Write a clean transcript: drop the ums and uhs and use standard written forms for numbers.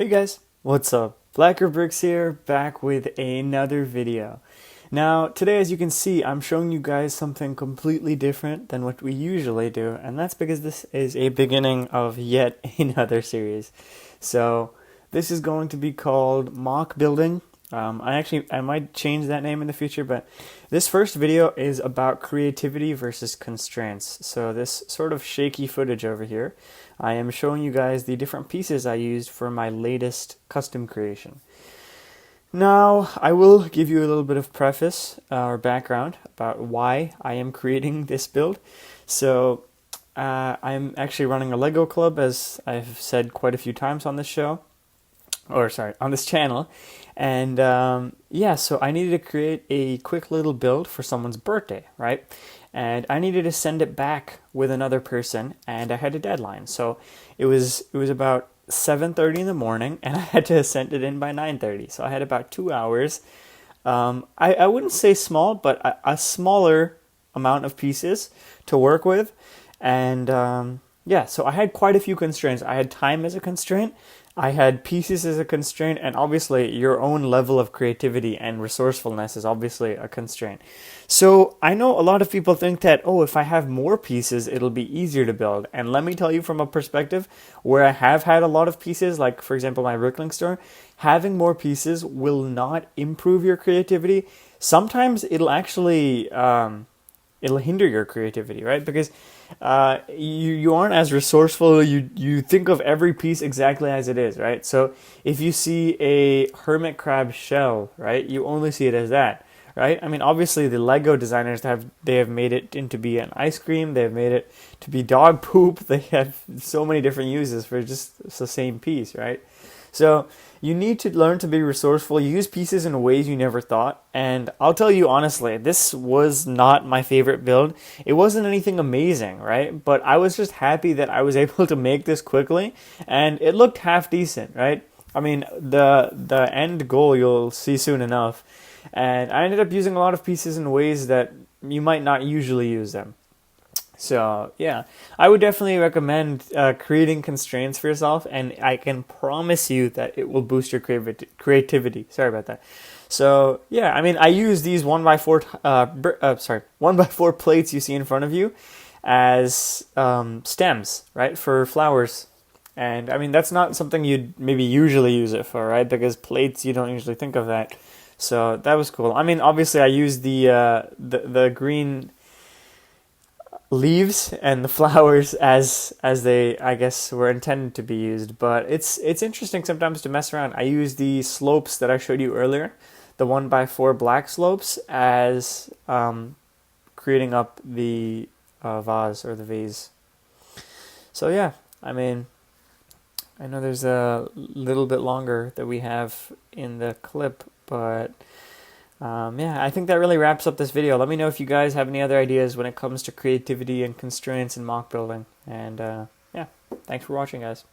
Hey guys, what's up? Blacker Bricks here, back with another video. Now, today as you can see, I'm showing you guys something completely different than what we usually do, and that's because this is a beginning of yet another series. So, this is going to be called MOC Building. I might change that name in the future, but this first video is about creativity versus constraints. So this sort of shaky footage over here, I am showing you guys the different pieces I used for my latest custom creation. Now, I will give you a little bit of preface or background about why I am creating this build. So, I'm actually running a Lego club, as I've said quite a few times on this show, or sorry, on this channel. And yeah, so I needed to create a quick little build for someone's birthday, right? And I needed to send it back with another person, and I had a deadline. So it was about 7:30 in the morning, and I had to send it in by 9:30. So I had about 2 hours. I wouldn't say small, but a smaller amount of pieces to work with. And yeah, so I had quite a few constraints. I had time as a constraint, I had pieces as a constraint, and obviously your own level of creativity and resourcefulness is obviously a constraint. So I know a lot of people think that, oh, if I have more pieces, it'll be easier to build. And let me tell you from a perspective where I have had a lot of pieces, like for example my Bricklink store, having more pieces will not improve your creativity. Sometimes it'll actually it'll hinder your creativity, right? Because you aren't as resourceful. You think of every piece exactly as it is, right? So if you see a hermit crab shell, right, you only see it as that, right? I mean, obviously the Lego designers have made it into be an ice cream. They've made it to be dog poop. They have so many different uses for just the same piece, right? So you need to learn to be resourceful, use pieces in ways you never thought. And I'll tell you honestly, this was not my favorite build. It wasn't anything amazing, right? But I was just happy that I was able to make this quickly, and it looked half decent, right? I mean, the end goal you'll see soon enough. And I ended up using a lot of pieces in ways that you might not usually use them. So yeah, I would definitely recommend creating constraints for yourself, and I can promise you that it will boost your creativity. Sorry about that. So yeah, I mean, I use these 1x4 1x4 plates you see in front of you as stems, right, for flowers. And I mean, that's not something you'd maybe usually use it for, right? Because plates, you don't usually think of that. So that was cool. I mean, obviously, I used the green leaves and the flowers as they, I guess, were intended to be used. But it's interesting sometimes to mess around. I use the slopes that I showed you earlier, the 1x4 black slopes, as creating up the vase or the vase. So yeah, I mean, I know there's a little bit longer that we have in the clip, but yeah, I think that really wraps up this video. Let me know if you guys have any other ideas when it comes to creativity and constraints in MOC building. And yeah, thanks for watching, guys.